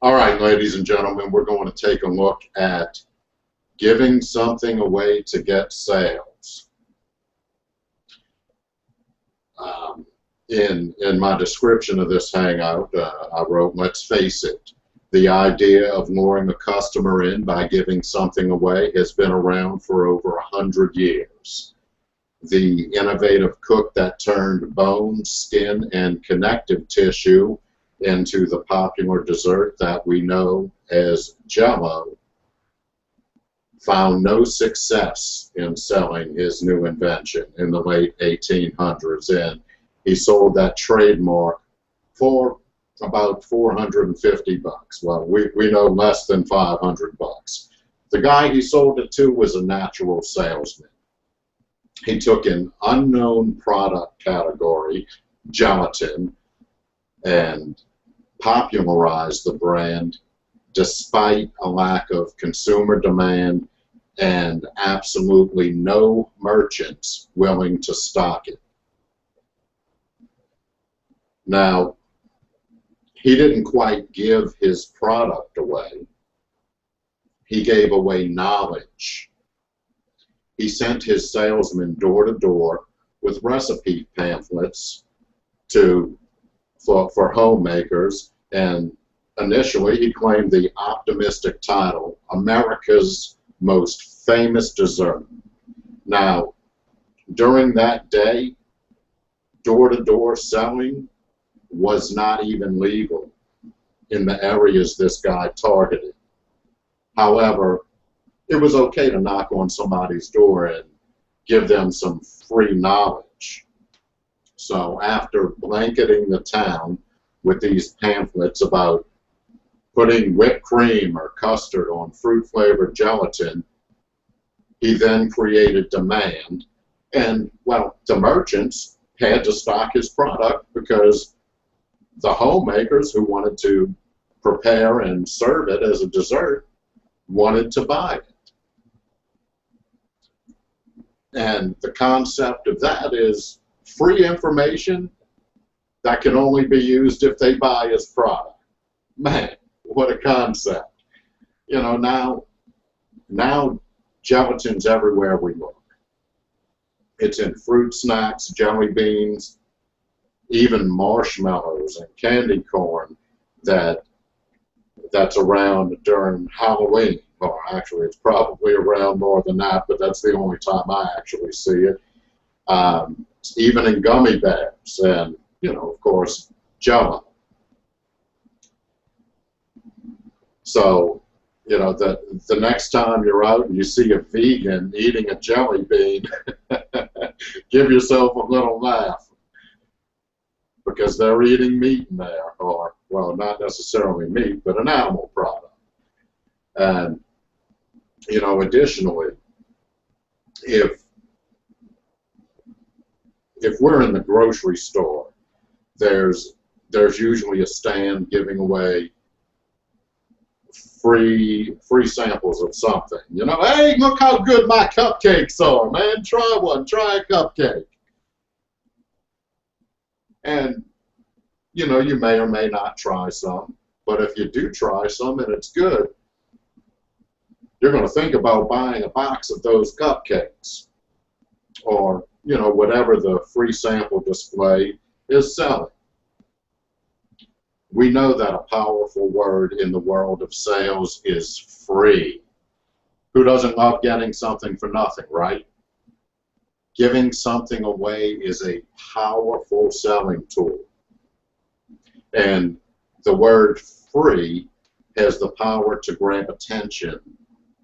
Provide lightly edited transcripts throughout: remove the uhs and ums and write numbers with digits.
All right, ladies and gentlemen, we're going to take a look at giving something away to get sales. In my description of this hangout, I wrote, let's face it, the idea of luring a customer in by giving something away has been around for over 100 years. The innovative cook that turned bone, skin, and connective tissue into the popular dessert that we know as Jell-O found no success in selling his new invention in the late 1800s, and he sold that trademark for about 450 bucks. Well, we know less than 500 bucks. The guy he sold it to was a natural salesman. He took an unknown product category, gelatin, and popularized the brand despite a lack of consumer demand and absolutely no merchants willing to stock it. Now, he didn't quite give his product away. He gave away knowledge. He sent his salesmen door to door with recipe pamphlets for homemakers, and initially he claimed the optimistic title, America's Most Famous Dessert. Now, during that day, door-to-door selling was not even legal in the areas this guy targeted. However, it was okay to knock on somebody's door and give them some free knowledge. So after blanketing the town with these pamphlets about putting whipped cream or custard on fruit-flavored gelatin, he then created demand. And, well, the merchants had to stock his product because the homemakers who wanted to prepare and serve it as a dessert wanted to buy it. And the concept of that is free information that can only be used if they buy his product. Man, what a concept. You know, now gelatin's everywhere we look. It's in fruit snacks, jelly beans, even marshmallows and candy corn that's around during Halloween. Well, actually, it's probably around more than that, but that's the only time I actually see it. Even in gummy bears and, you know, of course, Jell-O. So, you know, the next time you're out and you see a vegan eating a jelly bean, give yourself a little laugh, because they're eating meat in there, or, well, not necessarily meat, but an animal product. And, you know, additionally, if we're in the grocery store, there's usually a stand giving away free samples of something. You know, hey, look how good my cupcakes are, man. Try one, try a cupcake. And, you know, you may or may not try some, but if you do try some and it's good, you're going to think about buying a box of those cupcakes, or, you know, whatever the free sample display is selling. We know that a powerful word in the world of sales is free. Who doesn't love getting something for nothing, right? Giving something away is a powerful selling tool. And the word free has the power to grab attention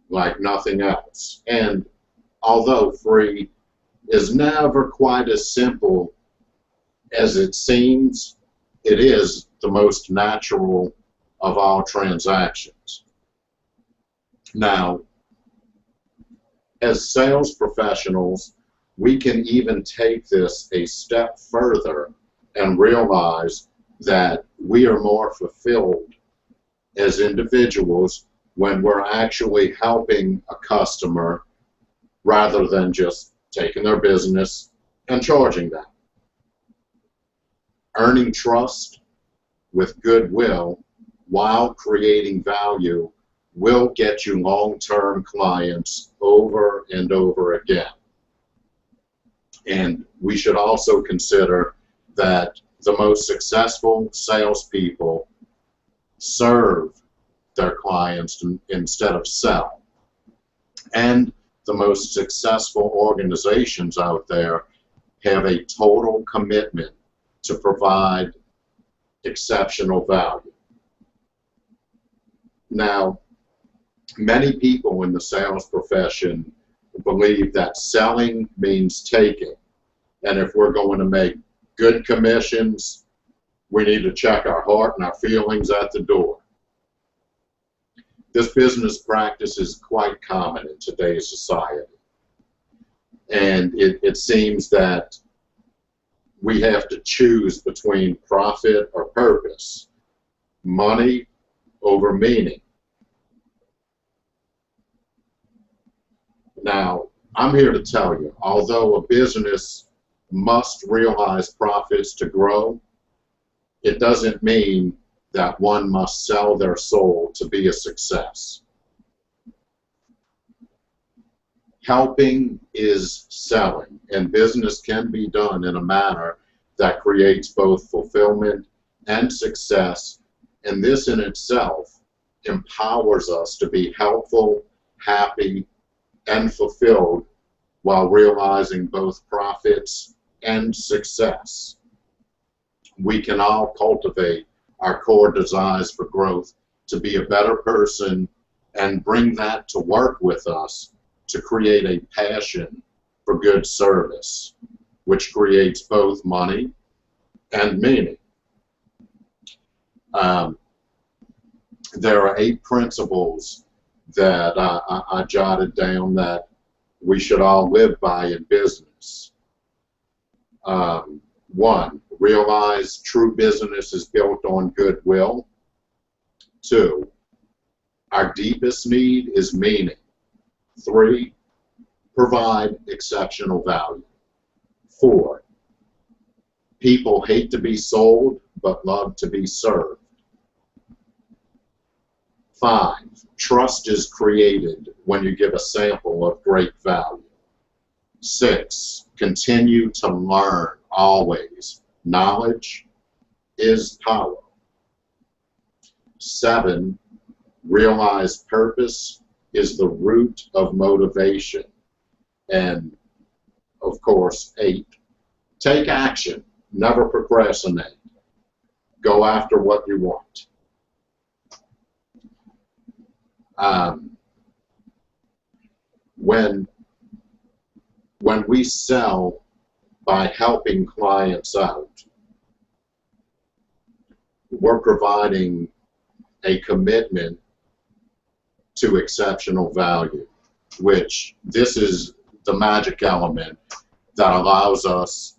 like nothing else. And although free is never quite as simple as it seems, it is the most natural of all transactions. Now, as sales professionals, we can even take this a step further and realize that we are more fulfilled as individuals when we're actually helping a customer rather than just taking their business and charging them. Earning trust with goodwill while creating value will get you long-term clients over and over again. And we should also consider that the most successful salespeople serve their clients instead of sell. And the most successful organizations out there have a total commitment to provide exceptional value. Now, many people in the sales profession believe that selling means taking. And if we're going to make good commissions, we need to check our heart and our feelings at the door. This business practice is quite common in today's society. And it seems that we have to choose between profit or purpose, money over meaning. Now, I'm here to tell you, although a business must realize profits to grow, it doesn't mean that one must sell their soul to be a success. Helping is selling, and business can be done in a manner that creates both fulfillment and success, and this in itself empowers us to be helpful, happy, and fulfilled while realizing both profits and success. We can all cultivate our core desires for growth to be a better person and bring that to work with us to create a passion for good service, which creates both money and meaning. There are 8 principles that I jotted down that we should all live by in business. 1, realize true business is built on goodwill. 2, our deepest need is meaning. 3, provide exceptional value. 4, people hate to be sold but love to be served. 5, trust is created when you give a sample of great value. 6, continue to learn always. Knowledge is power. 7, realize purpose is the root of motivation. And of course, 8, take action. Never procrastinate. Go after what you want. When we sell by helping clients out, we're providing a commitment to exceptional value, which this is the magic element that allows us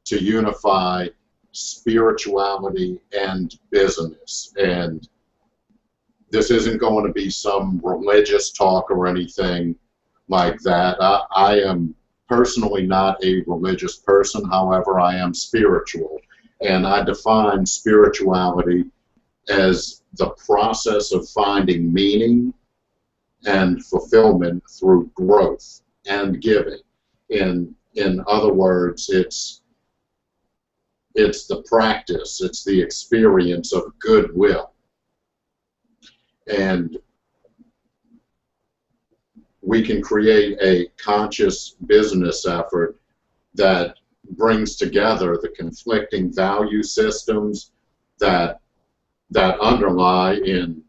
to unify spirituality and business. And this isn't going to be some religious talk or anything like that. I am personally not a religious person, however, I am spiritual. And I define spirituality as the process of finding meaning and fulfillment through growth and giving. In other words, it's the practice, it's the experience of goodwill. And we can create a conscious business effort that brings together the conflicting value systems that underlie in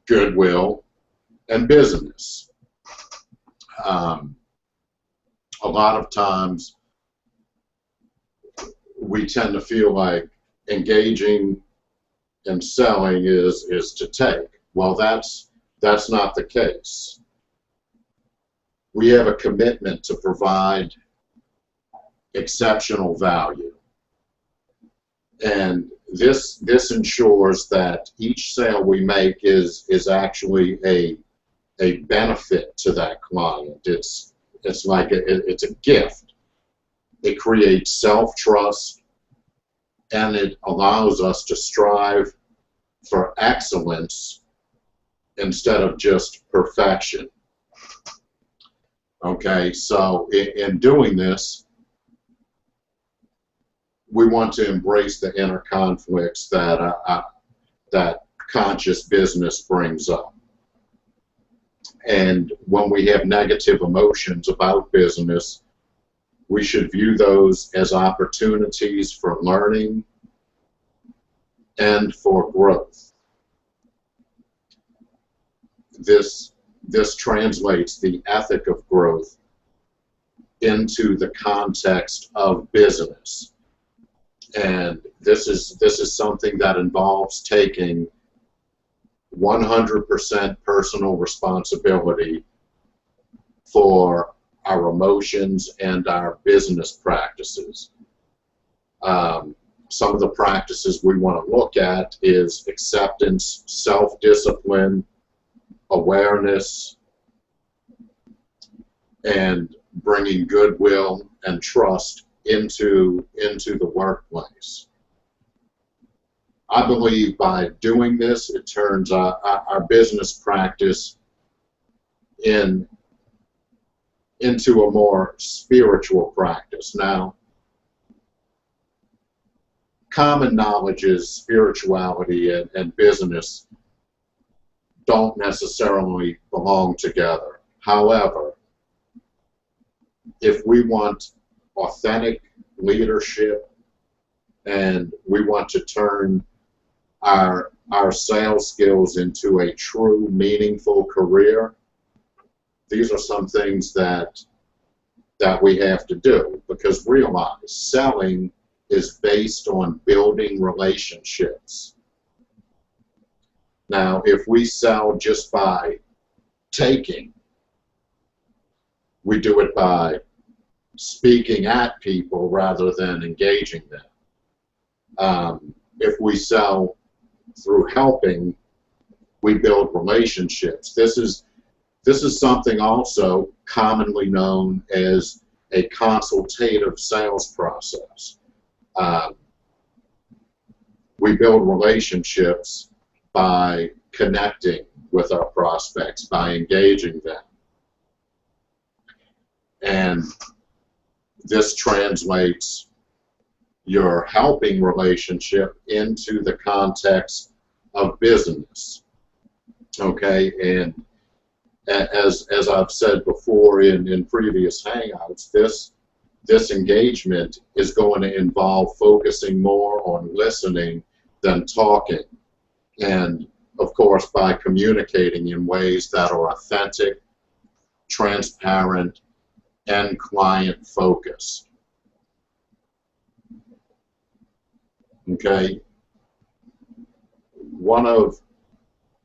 goodwill and business. A lot of times we tend to feel like engaging and selling is to take. Well, that's not the case. We have a commitment to provide exceptional value. And this ensures that each sale we make is actually a benefit to that client. It's like it's a gift. It creates self-trust, and it allows us to strive for excellence instead of just perfection. Okay, so in doing this, we want to embrace the inner conflicts that conscious business brings up. And when we have negative emotions about business, we should view those as opportunities for learning and for growth. This translates the ethic of growth into the context of business. And this is something that involves taking 100% personal responsibility for our emotions and our business practices. Some of the practices we want to look at is acceptance, self-discipline, awareness, and bringing goodwill and trust into the workplace. I believe by doing this, it turns our business practice into a more spiritual practice. Now, common knowledge is spirituality and business don't necessarily belong together. However, if we want authentic leadership and we want to turn our sales skills into a true, meaningful career, these are some things that we have to do, because realize selling is based on building relationships. Now, if we sell just by taking, we do it by speaking at people rather than engaging them. If we sell through helping, we build relationships. This is something also commonly known as a consultative sales process. We build relationships by connecting with our prospects, by engaging them. And this translates your helping relationship into the context of business. Okay, and as I've said before in previous Hangouts, this engagement is going to involve focusing more on listening than talking. And of course, by communicating in ways that are authentic, transparent, and client focused. Okay. One of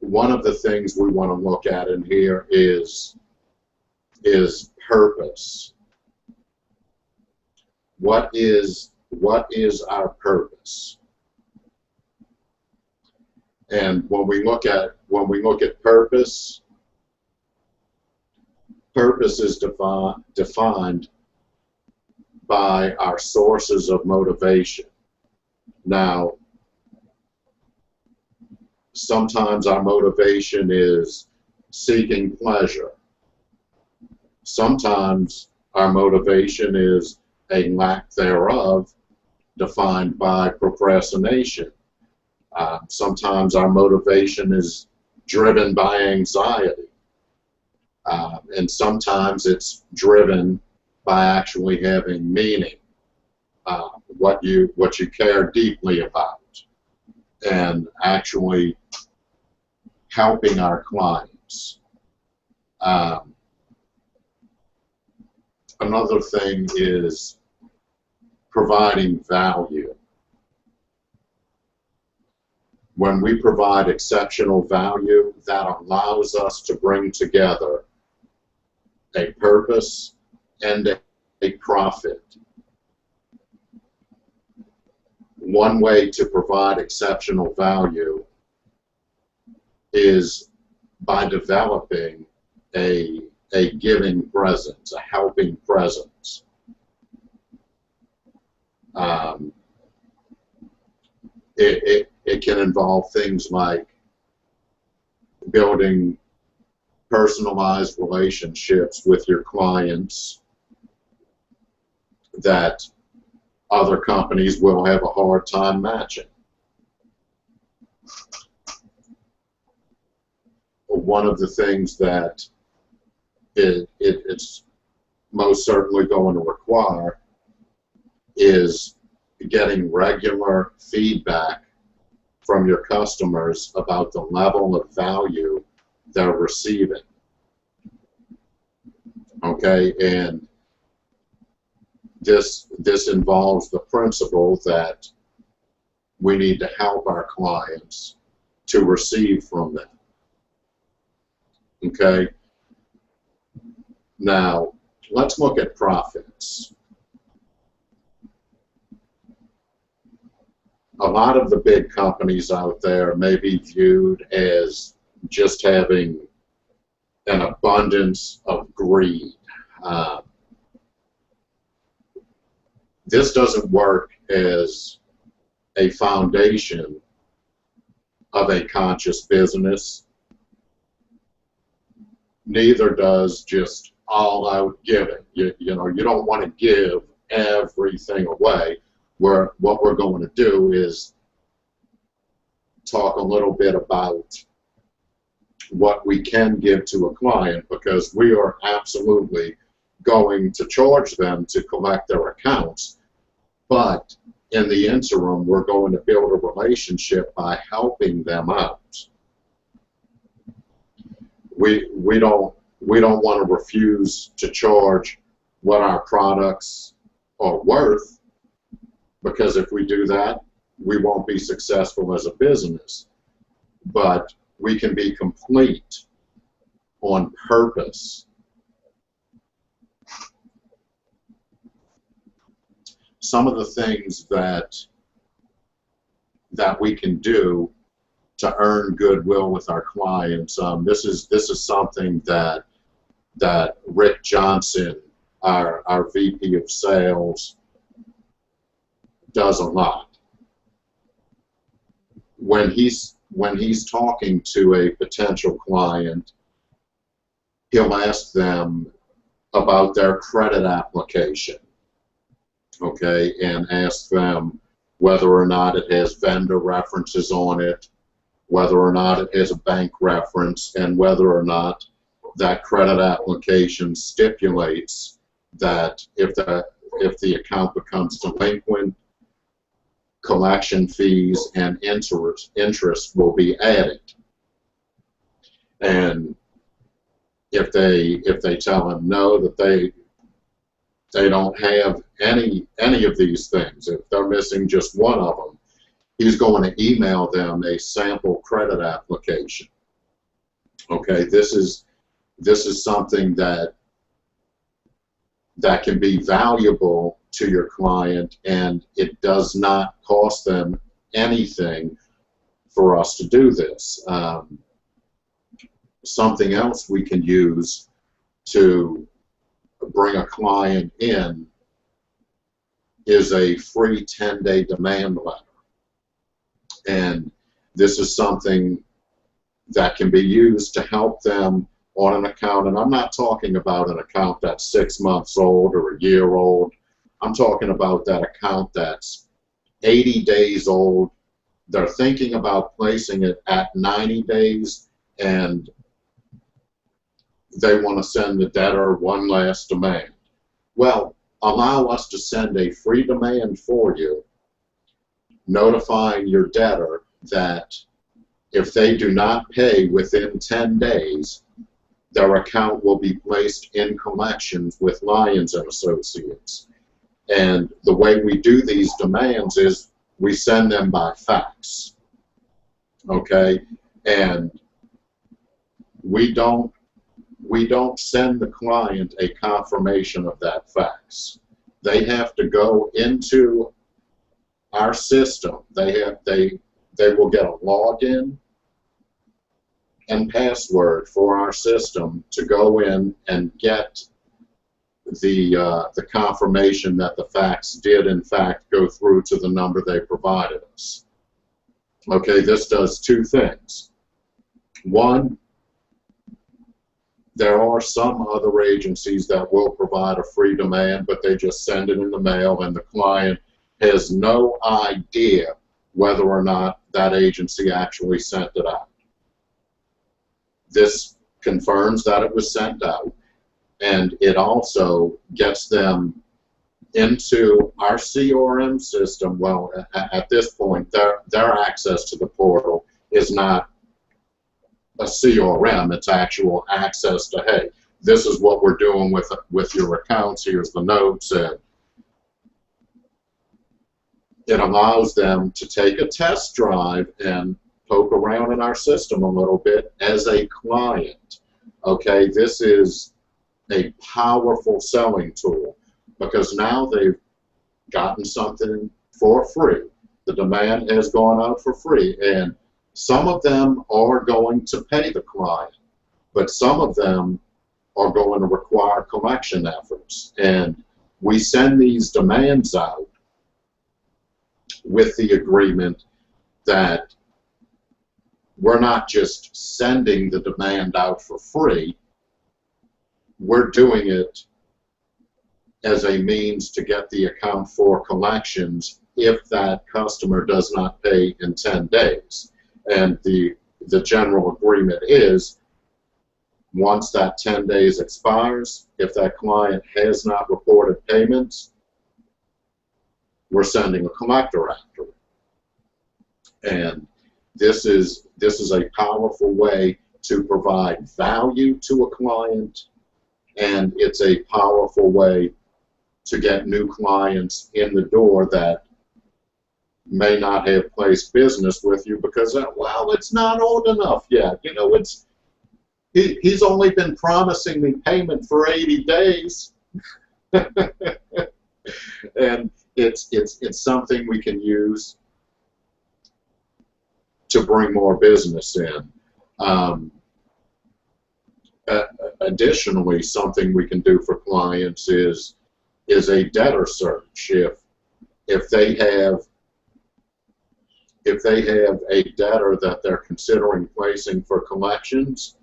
the things we want to look at in here is purpose. What is our purpose? And when we look at purpose, purpose is defined by our sources of motivation. Now, sometimes our motivation is seeking pleasure. Sometimes our motivation is a lack thereof, defined by procrastination. Sometimes our motivation is driven by anxiety. And sometimes it's driven by actually having meaning, what you care deeply about, and actually helping our clients. Another thing is providing value. When we provide exceptional value, that allows us to bring together a purpose and a profit. One way to provide exceptional value is by developing a giving presence, a helping presence. it can involve things like building personalized relationships with your clients that other companies will have a hard time matching. One of the things that it's most certainly going to require is getting regular feedback from your customers about the level of value they're receiving. Okay, and this involves the principle that we need to help our clients to receive from them. Okay, now let's look at profits. A lot of the big companies out there may be viewed as just having an abundance of greed. This doesn't work as a foundation of a conscious business. Neither does just all-out giving. You know, you don't want to give everything away. What we're going to do is talk a little bit about what we can give to a client, because we are absolutely going to charge them to collect their accounts. But in the interim, we're going to build a relationship by helping them out. We don't want to refuse to charge what our products are worth, because if we do that, we won't be successful as a business. But we can be complete on purpose. Some of the things that we can do to earn goodwill with our clients. This is something that Rick Johnson, our VP of Sales, does a lot. When he's talking to a potential client, he'll ask them about their credit application, okay, and ask them whether or not it has vendor references on it, whether or not it has a bank reference, and whether or not that credit application stipulates that if the account becomes delinquent, collection fees and interest will be added. And if they tell him no, that they don't have any of these things, if they're missing just one of them, he's going to email them a sample credit application. Okay, this is something that can be valuable to your client, and it does not cost them anything for us to do this. Something else we can use to bring a client in is a free 10-day demand letter. And this is something that can be used to help them on an account. And I'm not talking about an account that's 6 months old or a year old. I'm talking about that account that's 80 days old. They're thinking about placing it at 90 days, and they want to send the debtor one last demand. Well, allow us to send a free demand for you, notifying your debtor that if they do not pay within 10 days, their account will be placed in collections with Lyons and Associates. And the way we do these demands is we send them by fax. Okay? And we don't send the client a confirmation of that fax. They have to go into our system. They will get a login and password for our system to go in and get the confirmation that the fax did in fact go through to the number they provided us. Okay, this does two things. One, there are some other agencies that will provide a free demand, but they just send it in the mail and the client has no idea whether or not that agency actually sent it out. This confirms that it was sent out, and it also gets them into our CRM system. Well, at this point, their access to the portal is not a CRM, it's actual access to, hey, this is what we're doing with your accounts, here's the notes, and it allows them to take a test drive and poke around in our system a little bit as a client. Okay, this is a powerful selling tool because now they've gotten something for free. The demand has gone out for free, and some of them are going to pay the client, but some of them are going to require collection efforts. And we send these demands out with the agreement that we're not just sending the demand out for free, we're doing it as a means to get the account for collections if that customer does not pay in 10 days. And the general agreement is once that 10 days expires, if that client has not reported payments, we're sending a collector after it. And this is a powerful way to provide value to a client, and it's a powerful way to get new clients in the door that may not have placed business with you because, well, it's not old enough yet. You know, he's only been promising me payment for 80 days. And it's something we can use to bring more business in. Additionally, something we can do for clients is a debtor search. If they have a debtor that they're considering placing for collections,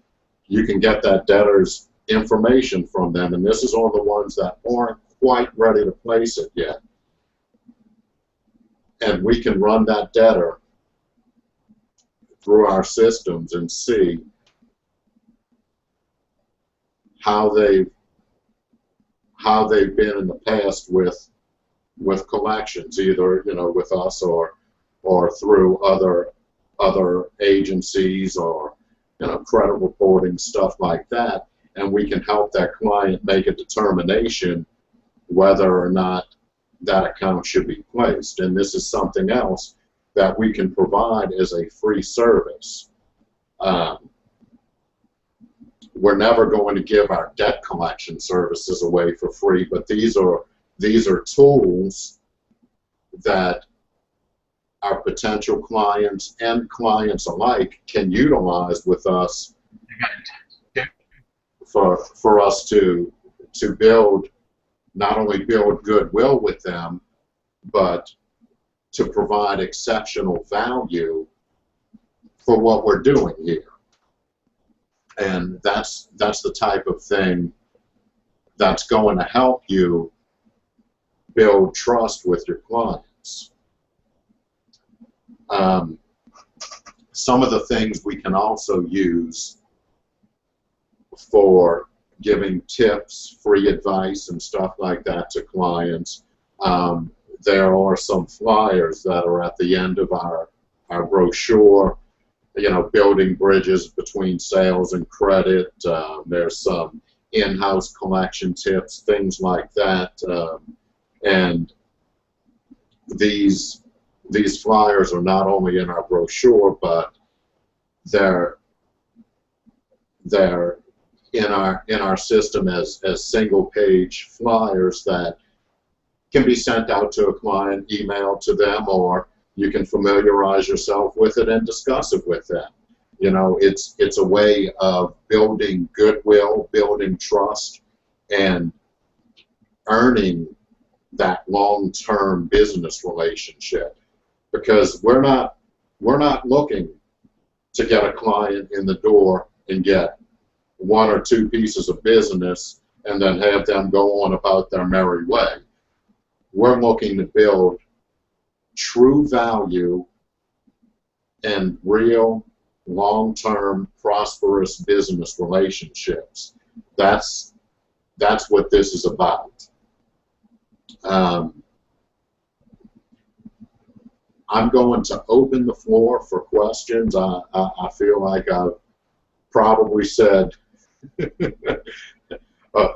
you can get that debtor's information from them, and this is on the ones that aren't quite ready to place it yet. And we can run that debtor through our systems and see how they've been in the past with collections, either with us or through other agencies or credit reporting, stuff like that, and we can help that client make a determination whether or not that account should be placed. And this is something else that we can provide as a free service. We're never going to give our debt collection services away for free, but these are tools that our potential clients and clients alike can utilize with us for us to build, not only build goodwill with them, but to provide exceptional value for what we're doing here. And that's the type of thing that's going to help you build trust with your clients. Some of the things we can also use for giving tips, free advice, and stuff like that to clients. There are some flyers that are at the end of our brochure, building bridges between sales and credit. There's some in-house collection tips, things like that. And these flyers are not only in our brochure, but they're in our system as single-page flyers that can be sent out to a client, emailed to them, or you can familiarize yourself with it and discuss it with them. It's a way of building goodwill, building trust, and earning that long-term business relationship. Because we're not We're not looking to get a client in the door and get one or two pieces of business and then have them go on about their merry way. We're looking to build true value and real long-term prosperous business relationships. That's what this is about. I'm going to open the floor for questions. I feel like I've probably said a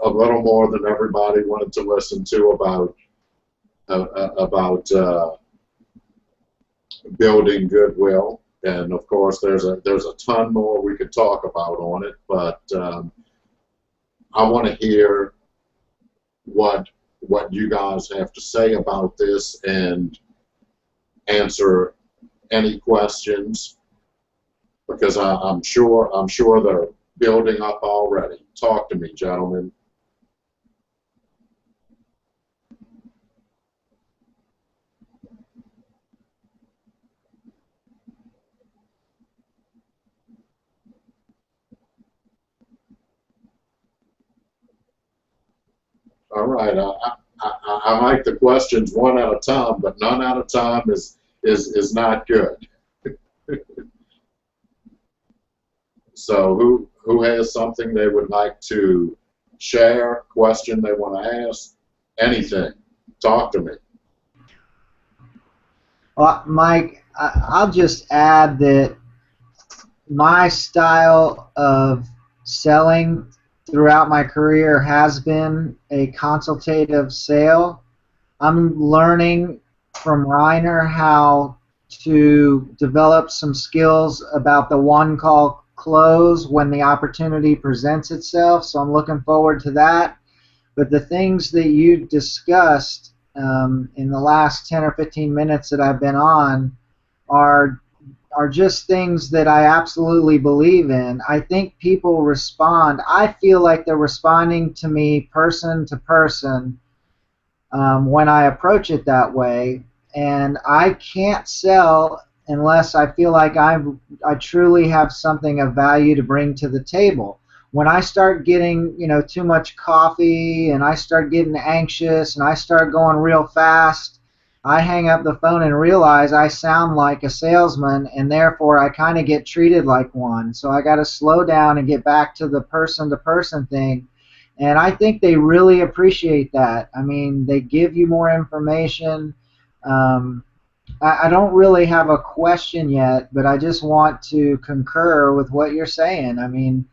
little more than everybody wanted to listen to about building goodwill. And of course, there's a ton more we could talk about on it, but I want to hear what you guys have to say about this and answer any questions, because I'm sure they're building up already. Talk to me, gentlemen. All right. I like the questions one at a time, but none at a time is not good. So who has something they would like to share, question they want to ask, anything? Talk to me. Well, Mike, I'll just add that my style of selling throughout my career has been a consultative sale. I'm learning from Reiner how to develop some skills about the one call close when the opportunity presents itself, so I'm looking forward to that. But the things that you discussed in the last 10 or 15 minutes that I've been on are just things that I absolutely believe in. I think people respond. I feel like they're responding to me person to person when I approach it that way, and I can't sell unless I feel like I truly have something of value to bring to the table. When I start getting, too much coffee and I start getting anxious and I start going real fast, I hang up the phone and realize I sound like a salesman, and therefore I kind of get treated like one. So I got to slow down and get back to the person-to-person thing. And I think they really appreciate that. I mean, they give you more information. I don't really have a question yet, but I just want to concur with what you're saying. I mean,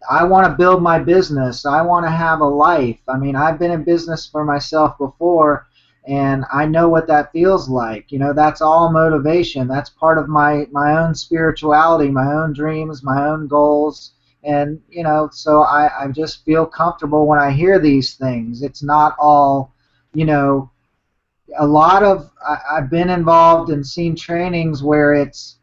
I want to build my business. I want to have a life. I mean, I've been in business for myself before, and I know what that feels like. That's all motivation. That's part of my own spirituality, my own dreams, my own goals. And, so I just feel comfortable when I hear these things. It's not all, a lot of, I've been involved and seen trainings where it's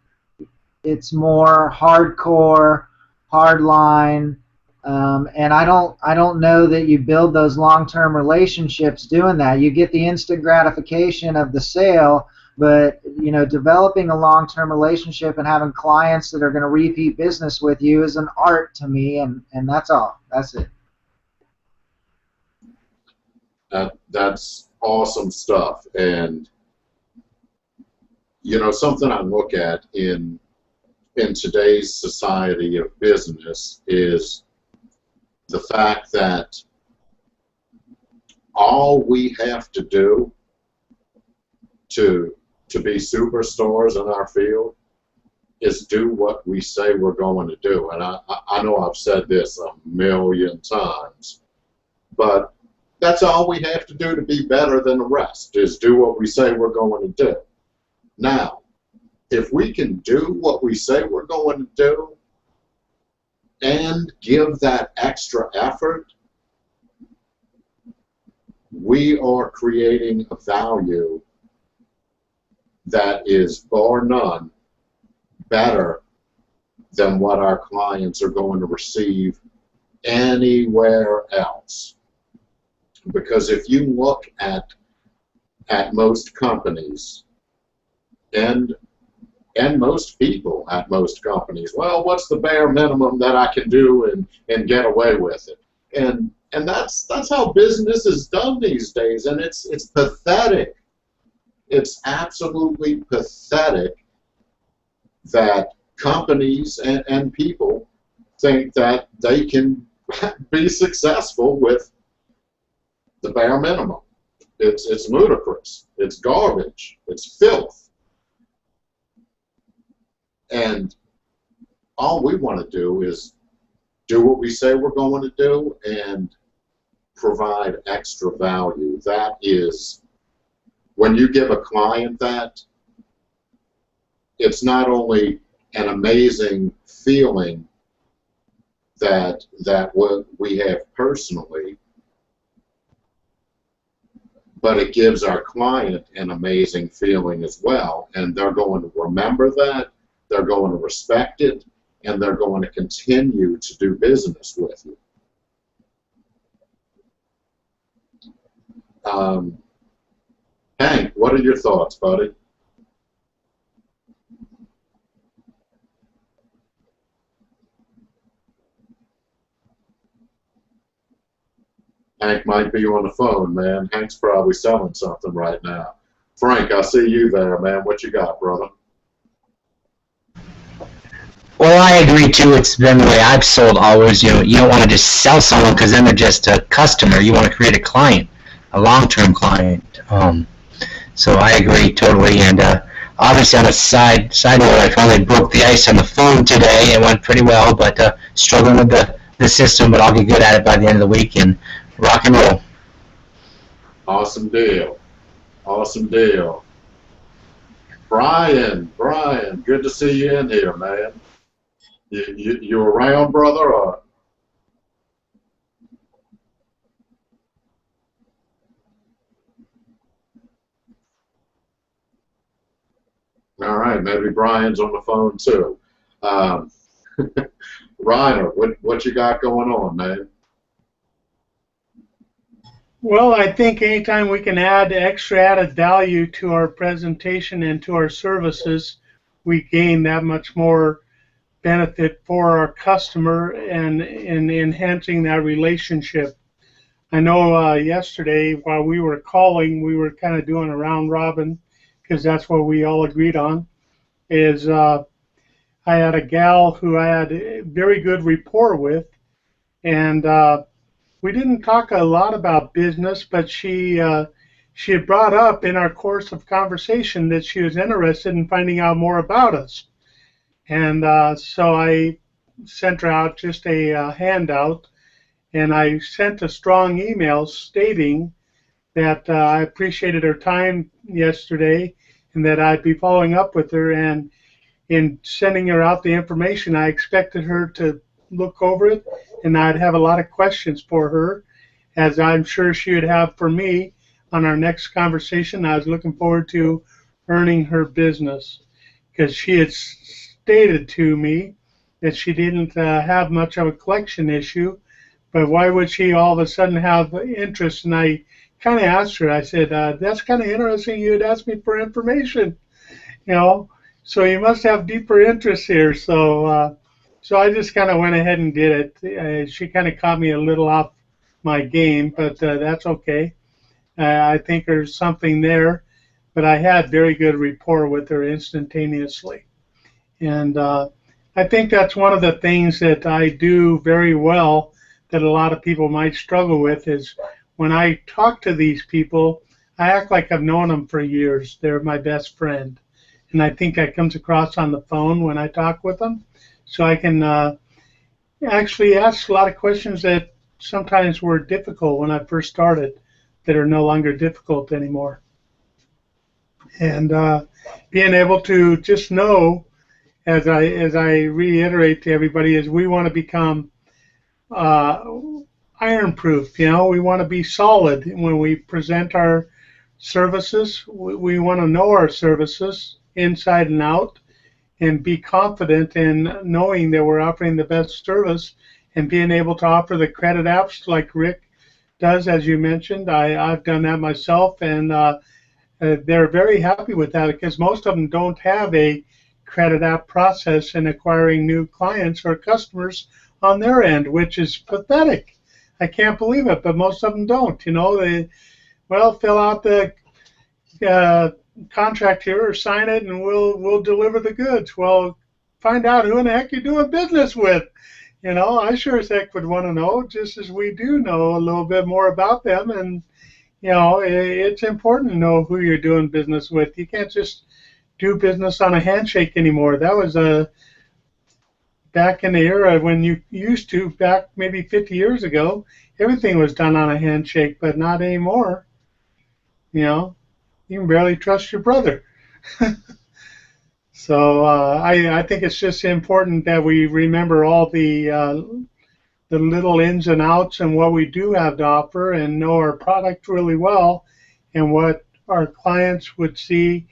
more hardcore, hardline, and I don't know that you build those long-term relationships doing that. You get the instant gratification of the sale, but developing a long-term relationship and having clients that are going to repeat business with you is an art to me, and that's all. That's it. That's awesome stuff. And something I look at in today's society of business is the fact that all we have to do to be superstars in our field is do what we say we're going to do. And I know I've said this a million times, but that's all we have to do to be better than the rest, is do what we say we're going to do. Now, if we can do what we say we're going to do and give that extra effort, we are creating a value that is bar none better than what our clients are going to receive anywhere else. Because if you look at most companies, and and most people at most companies, well, what's the bare minimum that I can do and get away with it? And that's how business is done these days, and it's pathetic. It's absolutely pathetic that companies and people think that they can be successful with the bare minimum. It's ludicrous. It's garbage. It's filth. And all we want to do is do what we say we're going to do and provide extra value. That is, when you give a client that, it's not only an amazing feeling that what we have personally, but it gives our client an amazing feeling as well, and they're going to remember that, they're going to respect it, and they're going to continue to do business with you. Hank, what are your thoughts, buddy? Hank might be on the phone, man. Hank's probably selling something right now. Frank, I see you there, man. What you got, brother? Well, I agree too. It's been the way I've sold always. You don't want to just sell someone because then they're just a customer. You want to create a client, a long-term client. So I agree totally. And obviously, on a side note, I finally broke the ice on the phone today. It went pretty well, but struggling with the system. But I'll get good at it by the end of the week and rock and roll. Awesome deal. Awesome deal. Brian, good to see you in here, man. You around, brother? Or? All right, maybe Brian's on the phone too. Reiner, what you got going on, man? Well, I think anytime we can add extra added value to our presentation and to our services, we gain that much more benefit for our customer and in enhancing that relationship. I know yesterday while we were calling, we were kind of doing a round robin because that's what we all agreed on, is I had a gal who I had a very good rapport with, and we didn't talk a lot about business, but she had brought up in our course of conversation that she was interested in finding out more about us. And so I sent her out just a handout, and I sent a strong email stating that I appreciated her time yesterday and that I'd be following up with her. And in sending her out the information, I expected her to look over it, and I'd have a lot of questions for her, as I'm sure she would have for me on our next conversation. I was looking forward to earning her business because she had stated to me that she didn't have much of a collection issue, but why would she all of a sudden have interest? And I kind of asked her, I said, that's kind of interesting you would ask me for information, so you must have deeper interest here. So I just kind of went ahead and did it. She kind of caught me a little off my game, but that's okay. I think there's something there, but I had very good rapport with her instantaneously. And I think that's one of the things that I do very well that a lot of people might struggle with is when I talk to these people, I act like I've known them for years. They're my best friend. And I think that comes across on the phone when I talk with them. So I can actually ask a lot of questions that sometimes were difficult when I first started that are no longer difficult anymore. And being able to just know, as I reiterate to everybody, is we want to become iron-proof. We want to be solid when we present our services. We want to know our services inside and out, and be confident in knowing that we're offering the best service and being able to offer the credit apps like Rick does, as you mentioned. I've done that myself, and they're very happy with that because most of them don't have a credit app process in acquiring new clients or customers on their end, which is pathetic. I can't believe it, but most of them don't. You know, they, well, fill out the contract here or sign it, and we'll deliver the goods. Well, find out who in the heck you're doing business with. You know, I sure as heck would want to know, just as we do know a little bit more about them. And, you know, it's important to know who you're doing business with. You can't just do business on a handshake anymore. That was back in the era when you used to, back maybe 50 years ago, everything was done on a handshake, but not anymore. You know, you can barely trust your brother. So I think it's just important that we remember all the little ins and outs and what we do have to offer, and know our product really well and what our clients would see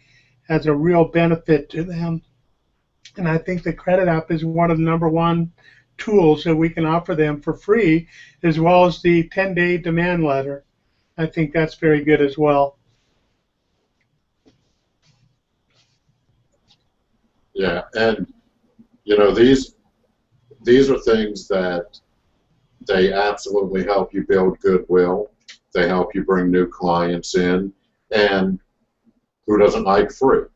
as a real benefit to them. And I think the credit app is one of the #1 tools that we can offer them for free, as well as the 10-day demand letter. I think that's very good as well. Yeah, and you know, these are things that they absolutely help you build goodwill. They help you bring new clients in, and who doesn't like free?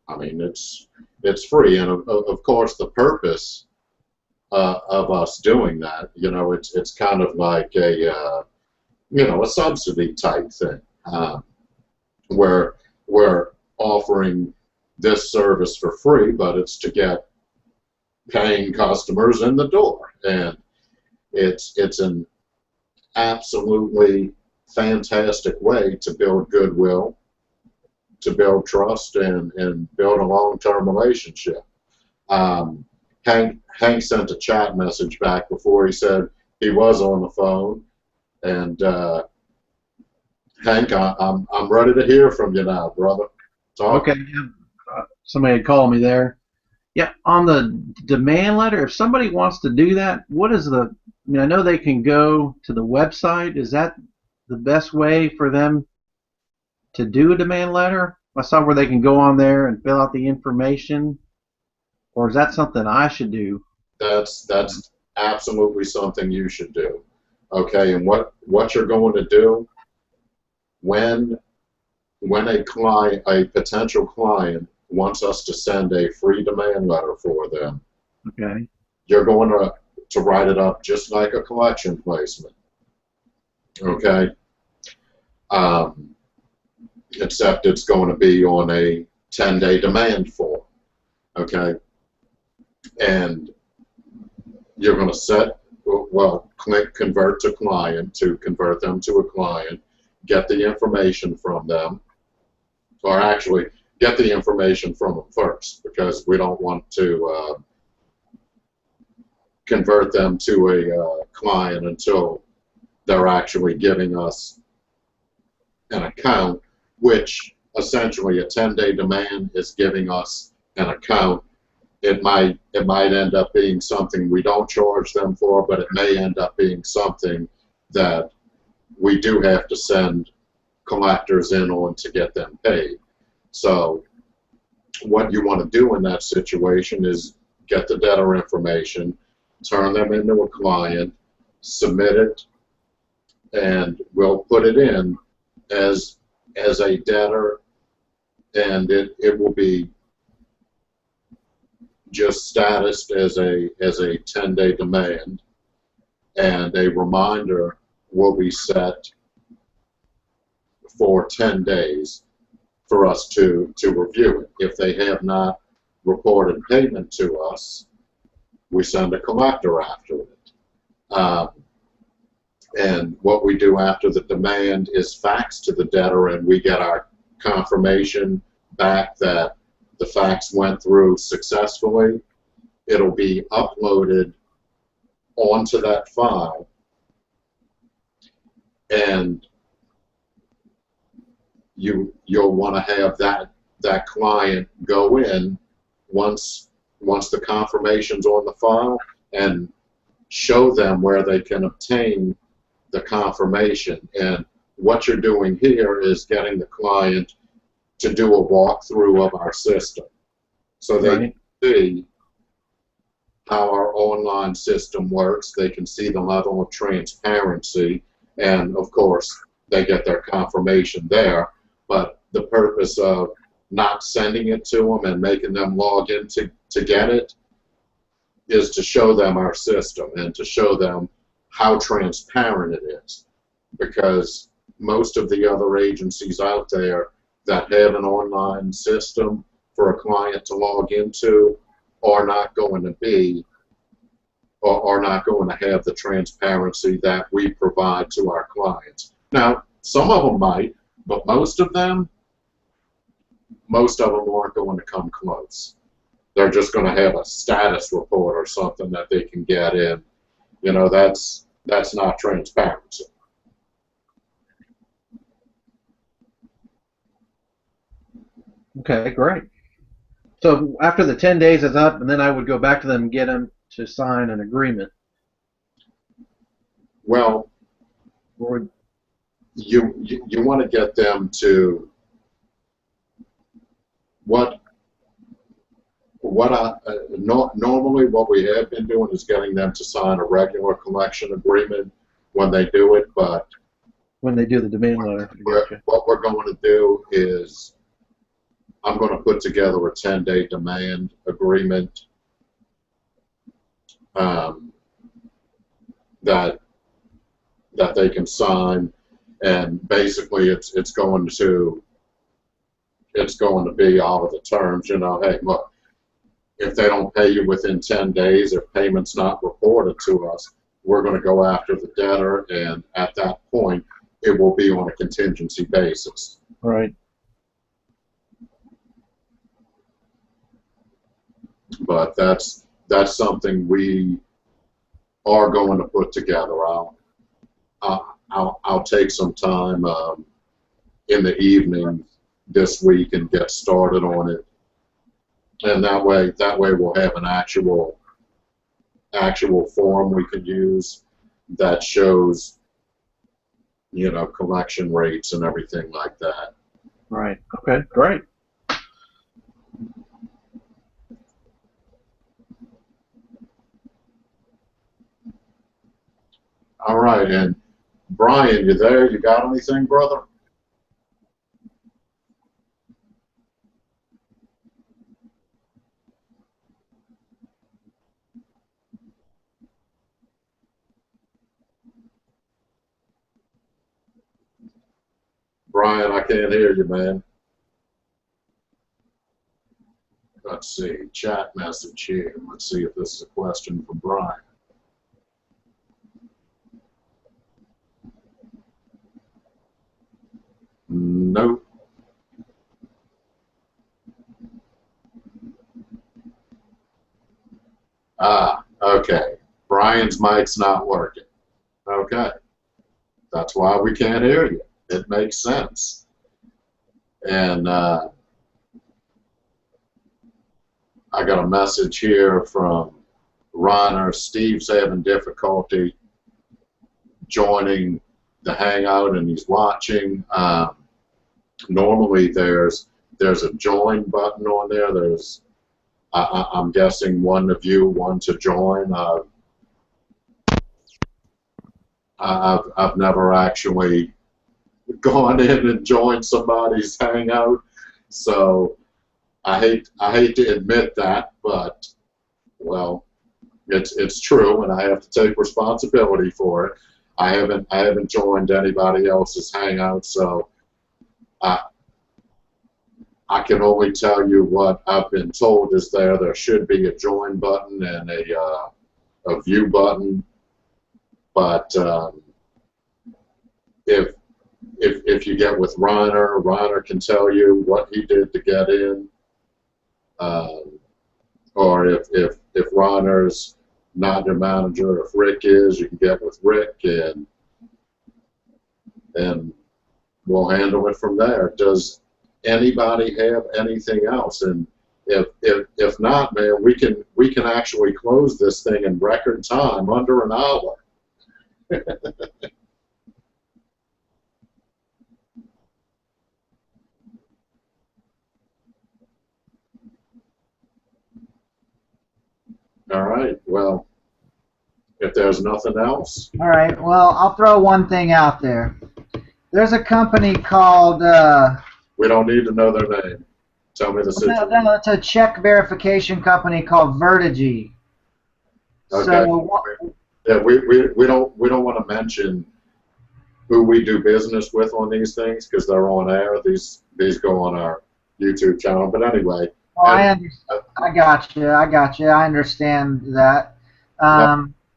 I mean, it's free, and of course the purpose of us doing that, you know, it's kind of like a you know, a subsidy type thing, where we're offering this service for free, but it's to get paying customers in the door, and it's an absolutely fantastic way to build goodwill, to build trust, and build a long-term relationship. Hank sent a chat message back before. He said he was on the phone, and Hank, I'm ready to hear from you now, brother. Talk. Okay, yeah. Somebody had called me there. Yeah, on the demand letter, if somebody wants to do that, what is the, I mean, I know they can go to the website. Is that the best way for them to do a demand letter? I saw where they can go on there and fill out the information, or is that something I should do? That's absolutely something you should do. Okay, and what you're going to do when a potential client wants us to send a free demand letter for them, Okay. you're going to write it up just like a collection placement. Okay, except it's going to be on a 10-day demand form. Okay, and you're going to set, well, click convert to client to convert them to a client, get the information from them, or actually get the information from them first, because we don't want to convert them to a client until they're actually giving us an account, which essentially a 10-day demand is giving us an account. It might end up being something we don't charge them for, but it may end up being something that we do have to send collectors in on to get them paid. So what you want to do in that situation is get the debtor information, turn them into a client, submit it, and we'll put it in as a debtor, and it will be just statused as a 10-day demand, and a reminder will be set for 10 days for us to review it. If they have not reported payment to us, we send a collector after it. And what we do after the demand is fax to the debtor, and we get our confirmation back that the fax went through successfully. It'll be uploaded onto that file, and you'll want to have that client go in once the confirmation's on the file and show them where they can obtain the confirmation. And what you're doing here is getting the client to do a walkthrough of our system. So see how our online system works. They can see the level of transparency, and of course, they get their confirmation there. But the purpose of not sending it to them and making them log in to get it is to show them our system and to show them how transparent it is. Because most of the other agencies out there that have an online system for a client to log into are not going to be, or are not going to have the transparency that we provide to our clients. Now, some of them might, but most of them aren't going to come close. They're just going to have a status report or something that they can get in. You know, that's not transparency. Okay, great. So after the 10 days is up, and then I would go back to them and get them to sign an agreement. Well, Or you want to get them to normally what we have been doing is getting them to sign a regular collection agreement when they do it, but when they do the demand letter. Gotcha. what we're going to do is I'm going to put together a 10-day demand agreement that they can sign, and basically it's going to be all of the terms. You know, hey, look, if they don't pay you within 10 days, if payment's not reported to us, we're going to go after the debtor, and at that point, it will be on a contingency basis. Right. But that's something we are going to put together. I'll take some time in the evening this week and get started on it, and that way we'll have an actual form we can use that shows, you know, collection rates and everything like that. Right. Okay. Great. All right, and Brian, you there? You got anything, brother? Brian, I can't hear you, man. Let's see, chat message here. Let's see if this is a question from Brian. Nope. Ah, okay. Brian's mic's not working. Okay. That's why we can't hear you. It makes sense. And I got a message here from Ronner. Steve's having difficulty joining the Hangout, and he's watching. Normally there's a join button on there. There's I'm guessing one to view, one to join. I've never actually gone in and joined somebody's Hangout, so I hate to admit that, but well, it's true, and I have to take responsibility for it. I haven't joined anybody else's Hangout, so I can only tell you what I've been told is there. There should be a join button and a view button, but if you get with Reiner can tell you what he did to get in, or if Reiner's not your manager, if Rick is, you can get with Rick, and we'll handle it from there. Does anybody have anything else? And if not, man, we can actually close this thing in record time, under an hour. All right. Well, if there's nothing else, All right. Well, I'll throw one thing out there. There's a company called. we don't need to know their name. Tell me the situation. No, it's a check verification company called Vertigy. Okay. So, Yeah, we don't want to mention who we do business with on these things because they're on air. These go on our YouTube channel. But anyway. well, I got you. I understand that.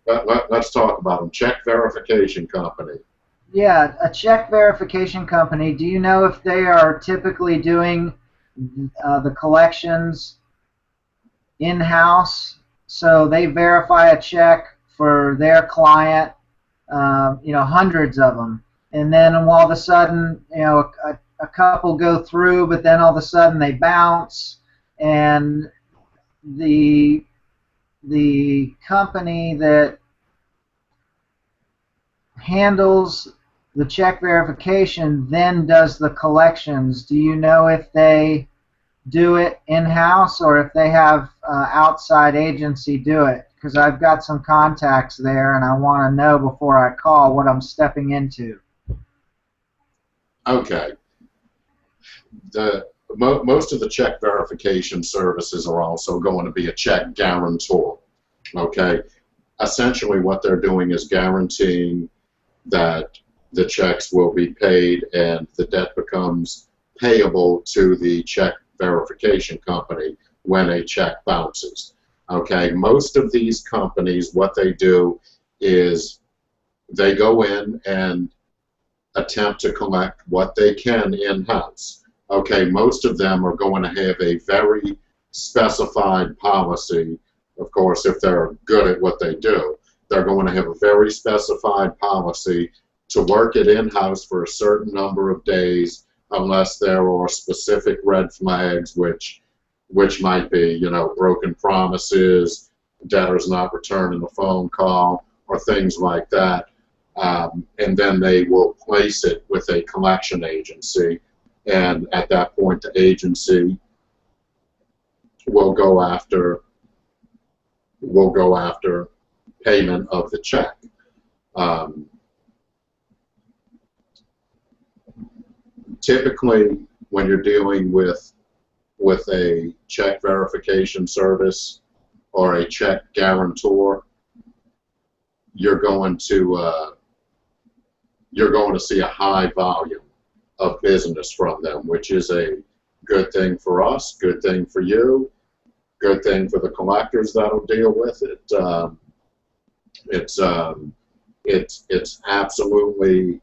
Let's talk about them. Check verification company. Yeah, a check verification company. Do you know if they are typically doing the collections in-house? So they verify a check for their client, hundreds of them. And then all of a sudden, a couple go through, but then all of a sudden they bounce, and the company that handles the check verification then does the collections. Do you know if they do it in-house or if they have outside agency do it? Because I've got some contacts there and I want to know before I call what I'm stepping into. Okay. Most of the check verification services are also going to be a check guarantor. Okay. Essentially what they're doing is guaranteeing that the checks will be paid and the debt becomes payable to the check verification company when a check bounces. Okay, most of these companies, what they do is they go in and attempt to collect what they can in-house. Okay, most of them are going to have a very specified policy. Of course, if they're good at what they do, they're going to have a very specified policy to work it in-house for a certain number of days unless there are specific red flags which might be, broken promises, debtors not returning the phone call, or things like that. And then they will place it with a collection agency, and at that point the agency will go after payment of the check. Typically, when you're dealing with a check verification service or a check guarantor, you're going to see a high volume of business from them, which is a good thing for us, good thing for you, good thing for the collectors that'll deal with it. It's absolutely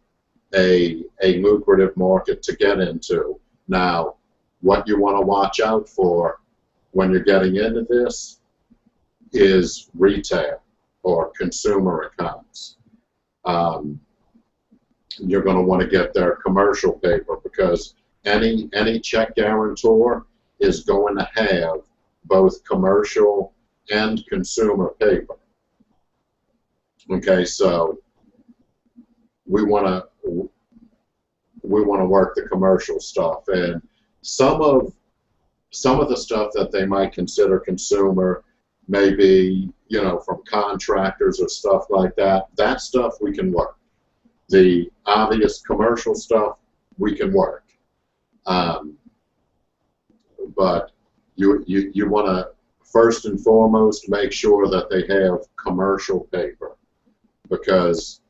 a lucrative market to get into. Now, what you want to watch out for when you're getting into this is retail or consumer accounts. You're going to want to get their commercial paper because any check guarantor is going to have both commercial and consumer paper. Okay, so we want to work the commercial stuff, and some of the stuff that they might consider consumer may be, from contractors or stuff like that. That stuff we can work. The obvious commercial stuff we can work, but you want to first and foremost make sure that they have commercial paper, because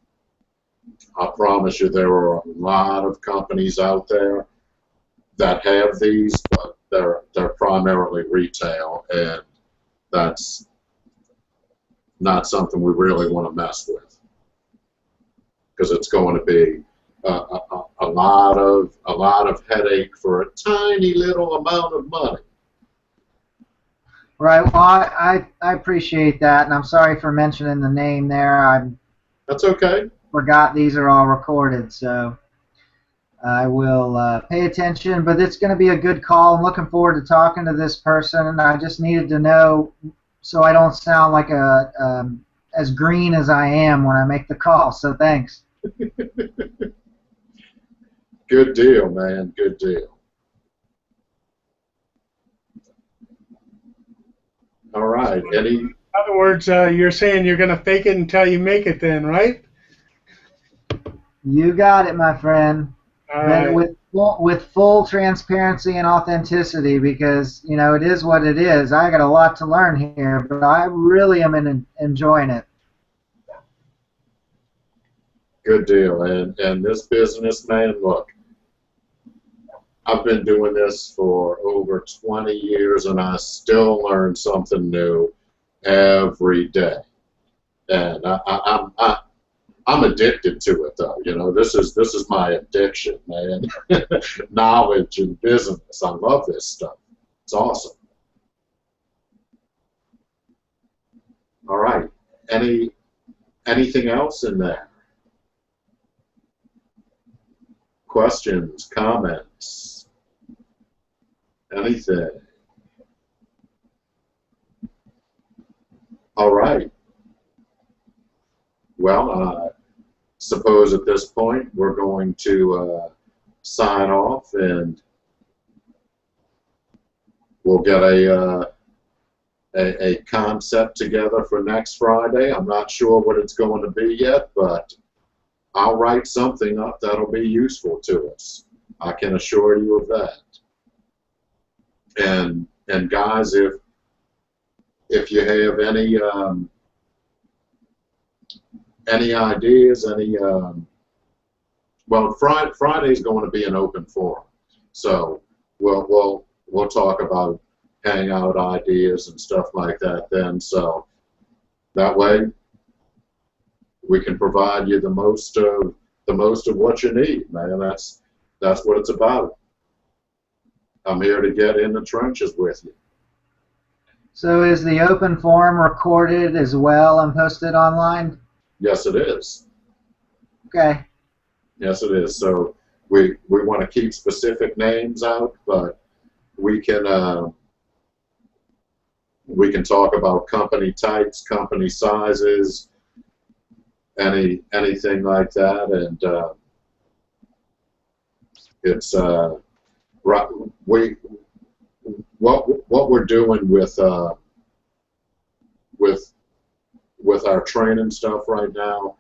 I promise you there are a lot of companies out there that have these, but they're primarily retail, and that's not something we really want to mess with, because it's going to be a lot of headache for a tiny little amount of money. Right. Well, I appreciate that, and I'm sorry for mentioning the name there. That's okay. Forgot these are all recorded, so I will pay attention. But it's going to be a good call. I'm looking forward to talking to this person, and I just needed to know so I don't sound like as green as I am when I make the call. So thanks. Good deal, man. Good deal. All right. In other words, you're saying you're going to fake it until you make it then, right? You got it, my friend. All But right. with full transparency and authenticity, because you know it is what it is. I got a lot to learn here, but I really am enjoying it. Good deal. And this business, man, look, I've been doing this for over 20 years, and I still learn something new every day. And I'm addicted to it, though. You know, this is my addiction, man. Knowledge and business. I love this stuff. It's awesome. All right. Anything else in there? Questions, comments, anything? All right. Well, I suppose at this point we're going to sign off, and we'll get a concept together for next Friday. I'm not sure what it's going to be yet, but I'll write something up that'll be useful to us. I can assure you of that. And guys, if you have any ideas, well, Friday's going to be an open forum, so we'll talk about hangout ideas and stuff like that then. So that way we can provide you the most of what you need, man. That's what it's about. I'm here to get in the trenches with you. So is the open forum recorded as well and posted online? Yes, it is. Okay. Yes, it is. So we want to keep specific names out, but we can talk about company types, company sizes, anything like that, and it's right. What we're doing with our training stuff right now,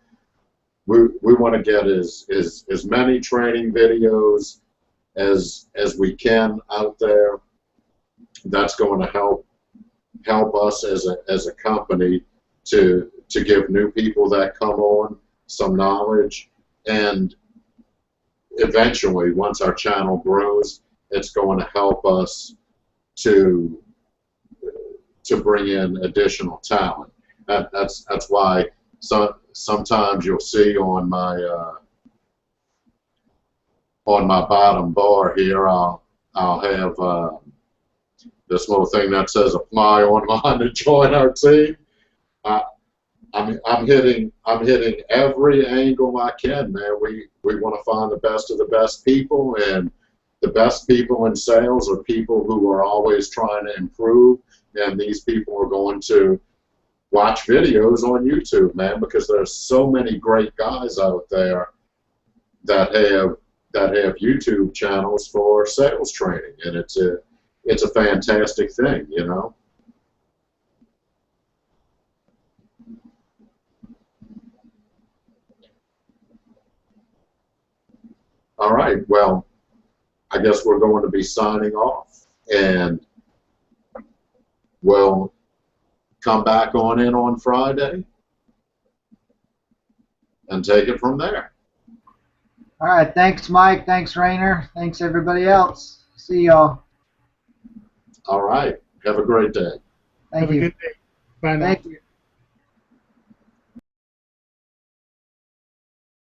we want to get as many training videos as we can out there. That's going to help us as a company to give new people that come on some knowledge, and eventually, once our channel grows, it's going to help us to bring in additional talent. That's why sometimes you'll see on my bottom bar here, I'll have this little thing that says apply online to join our team. I'm hitting every angle I can, man. We want to find the best of the best people, and the best people in sales are people who are always trying to improve, and these people are going to watch videos on YouTube, man, because there's so many great guys out there that have YouTube channels for sales training, and it's a fantastic thing, you know. All right, well, I guess we're going to be signing off, and we'll come back on in on Friday and take it from there. All right. Thanks, Mike. Thanks, Rainer. Thanks, everybody else. See y'all. All right, have a great day. Thank Have you. a good day. Bye now. Thank you.